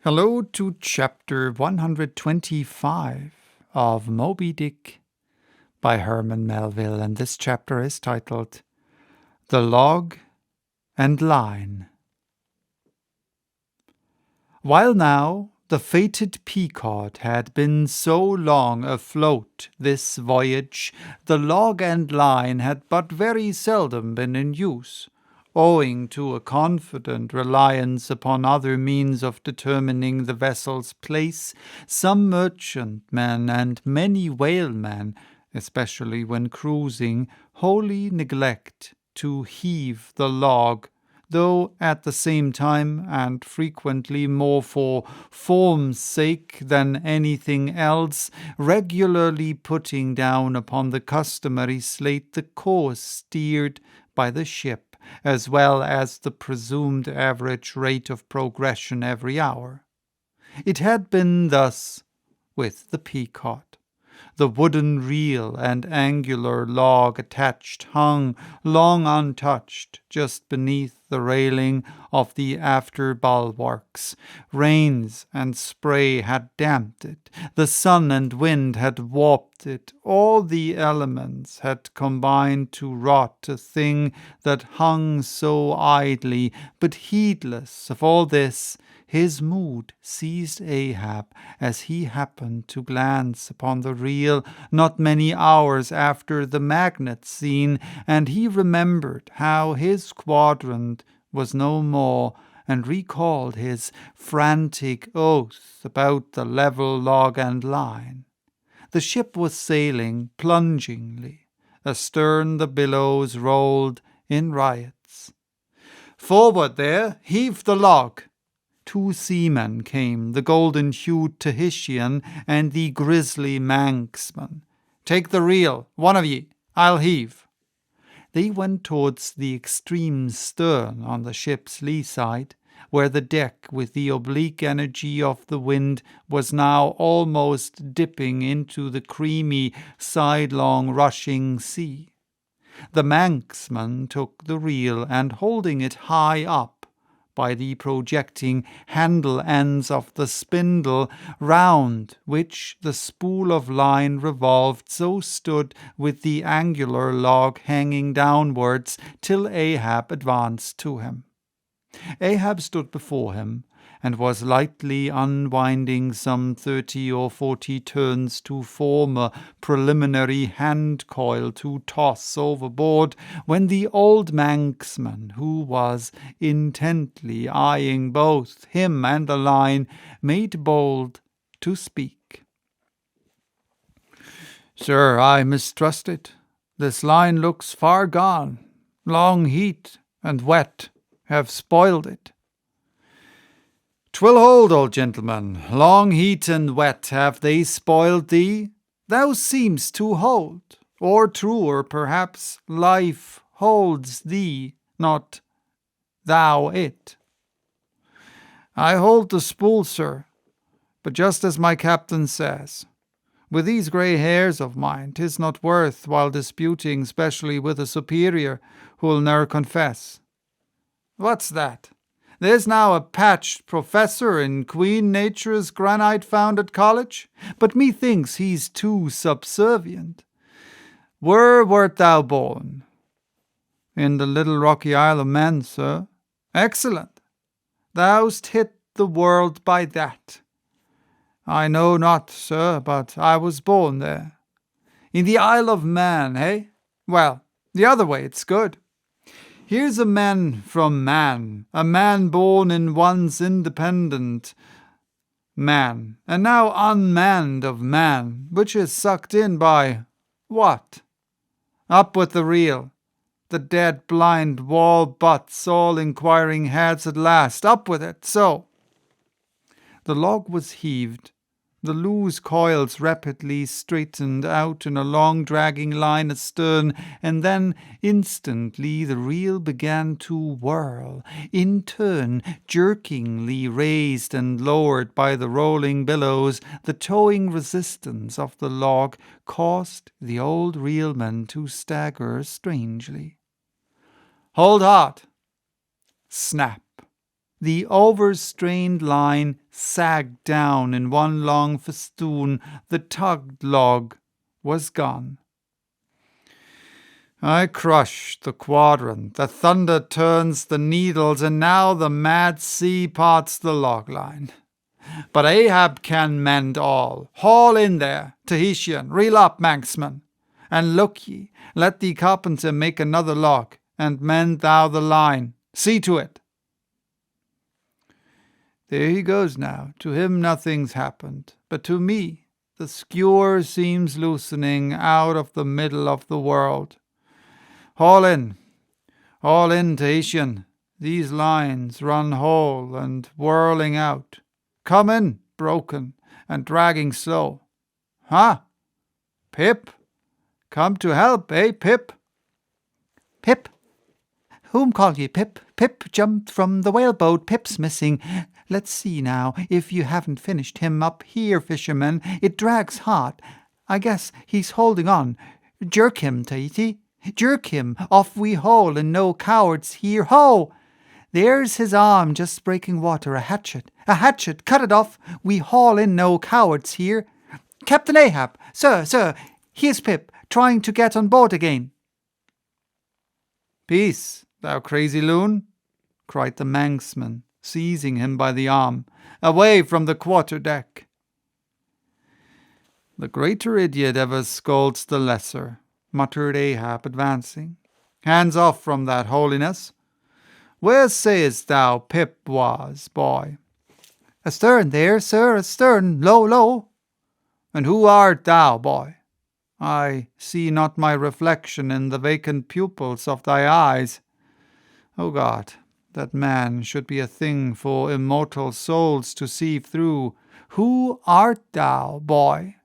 Hello to chapter 125 of Moby Dick by Herman Melville, and this chapter is titled The Log and Line. While now the fated Pequod had been so long afloat this voyage, the log and line had but very seldom been in use, owing to a confident reliance upon other means of determining the vessel's place. Some merchantmen and many whalemen, especially when cruising, wholly neglect to heave the log, though at the same time, and frequently more for form's sake than anything else, regularly putting down upon the customary slate the course steered by the ship, as well as the presumed average rate of progression every hour. It had been thus with the Pequod. The wooden reel and angular log attached hung, long untouched, just beneath the railing of the after bulwarks. Rains and spray had damped it, the sun and wind had warped it, all the elements had combined to rot a thing that hung so idly, but heedless of all this, his mood seized Ahab as he happened to glance upon the reel not many hours after the magnet scene, and he remembered how his quadrant was no more, and recalled his frantic oath about the level log and line. The ship was sailing plungingly. Astern the billows rolled in riots. "Forward there! Heave the log!" Two seamen came, the golden-hued Tahitian and the grisly Manxman. "Take the reel, one of ye. I'll heave." They went towards the extreme stern on the ship's lee side, where the deck, with the oblique energy of the wind, was now almost dipping into the creamy, sidelong rushing sea. The Manxman took the reel, and holding it high up by the projecting handle ends of the spindle, round which the spool of line revolved, so stood with the angular log hanging downwards, till Ahab advanced to him. Ahab stood before him, and was lightly unwinding some 30 or 40 turns to form a preliminary hand-coil to toss overboard, when the old Manxman, who was intently eyeing both him and the line, made bold to speak. "Sir, I mistrust it. This line looks far gone. Long heat and wet have spoiled it." "'Twill hold, old gentleman. Long heat and wet, have they spoiled thee? Thou seemst to hold, or truer perhaps, life holds thee, not thou it." "I hold the spool, sir, but just as my captain says, with these grey hairs of mine, 'tis not worth while disputing, specially with a superior who'll ne'er confess." "What's that? There's now a patched professor in Queen Nature's granite found at college, but methinks he's too subservient. Where wert thou born?" "In the little rocky Isle of Man, sir." "Excellent. Thou'st hit the world by that." "I know not, sir, but I was born there." "In the Isle of Man, eh? Well, the other way it's good. Here's a man from man, a man born in once independent man, and now unmanned of man, which is sucked in by what? Up with the reel. The dead blind wall butts, all inquiring heads at last. Up with it, so." The log was heaved. The loose coils rapidly straightened out in a long dragging line astern, and then instantly the reel began to whirl, in turn jerkingly raised and lowered by the rolling billows. The towing resistance of the log caused the old reelman to stagger strangely. "Hold hard!" Snap! The overstrained line sagged down in one long festoon. The tugged log was gone. I crush the quadrant, the thunder turns the needles, and now the mad sea parts the log line. But Ahab can mend all. Haul in there, Tahitian, reel up, Manxman. And look ye, let the carpenter make another log, and mend thou the line. See to it. There he goes now. To him nothing's happened, but to me the skewer seems loosening out of the middle of the world. Haul in, Tahitian. These lines run whole and whirling out. Come in, broken and dragging slow. Ha! Pip! Come to help, eh, Pip? Pip? Whom call ye Pip? Pip jumped from the whaleboat. Pip's missing. Let's see now, if you haven't finished him up here, fisherman. It drags hard. I guess he's holding on. Jerk him, Tahiti. Jerk him. Off we haul, and no cowards here. Ho! There's his arm just breaking water. A hatchet. A hatchet. Cut it off. We haul in, no cowards here. Captain Ahab. Sir. Here's Pip, trying to get on board again. Peace, thou crazy loon, cried the Manxman, seizing him by the arm. Away from the quarter-deck. The greater idiot ever scolds the lesser, muttered Ahab, advancing. Hands off from that holiness. Where sayest thou Pip was, boy? Astern there, sir, astern, low. And who art thou, boy? I see not my reflection in the vacant pupils of thy eyes. O God, that man should be a thing for immortal souls to see through. Who art thou, boy?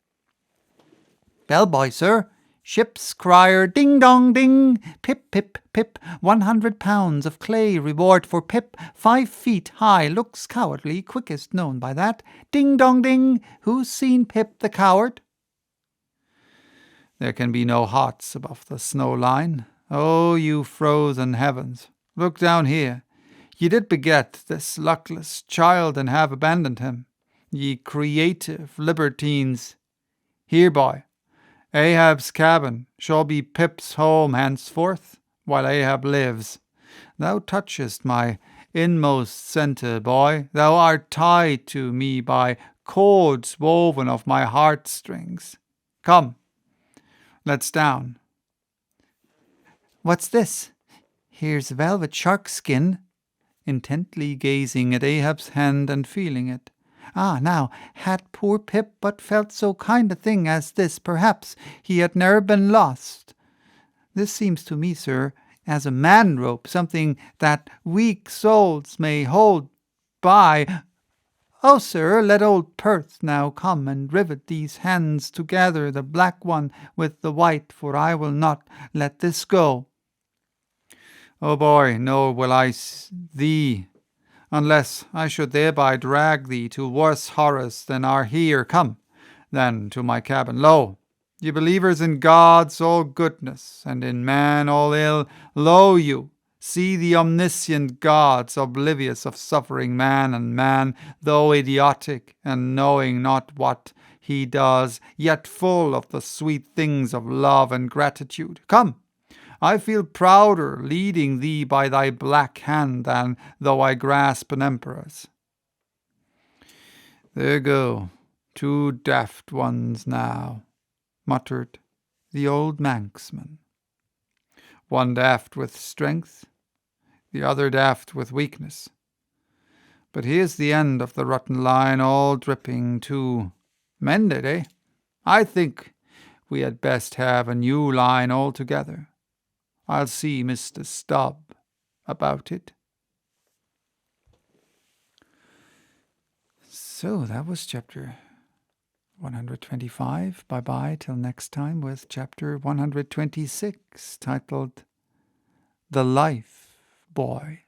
Bellboy, sir. Ship's crier, ding dong ding. Pip, pip, pip. 100 pounds of clay reward for Pip. 5 feet high, looks cowardly, quickest known by that. Ding dong ding. Who's seen Pip the coward? There can be no hearts above the snow line. Oh, you frozen heavens, look down here. Ye did beget this luckless child and have abandoned him, ye creative libertines. Here, boy, Ahab's cabin shall be Pip's home henceforth, while Ahab lives. Thou touchest my inmost centre, boy. Thou art tied to me by cords woven of my heartstrings. Come, let's down. What's this? Here's velvet shark skin. Intently gazing at Ahab's hand and feeling it. Ah, now, had poor Pip but felt so kind a thing as this, perhaps he had ne'er been lost. This seems to me, sir, as a man-rope, something that weak souls may hold by. Oh, sir, let old Perth now come and rivet these hands together, the black one with the white, for I will not let this go. O boy, nor will I thee, unless I should thereby drag thee to worse horrors than are here. Come, then, to my cabin. Lo, ye believers in God's all goodness, and in man all ill, lo you, see the omniscient gods oblivious of suffering man, and man, though idiotic, and knowing not what he does, yet full of the sweet things of love and gratitude. Come, I feel prouder leading thee by thy black hand than though I grasp an emperor's. There go 2 daft ones now, muttered the old Manxman. One daft with strength, the other daft with weakness. But here's the end of the rotten line, all dripping too. Mend it, eh? I think we had best have a new line altogether. I'll see Mr. Stubb about it. So that was chapter 125. Bye-bye till next time with chapter 126, titled The Life Boy.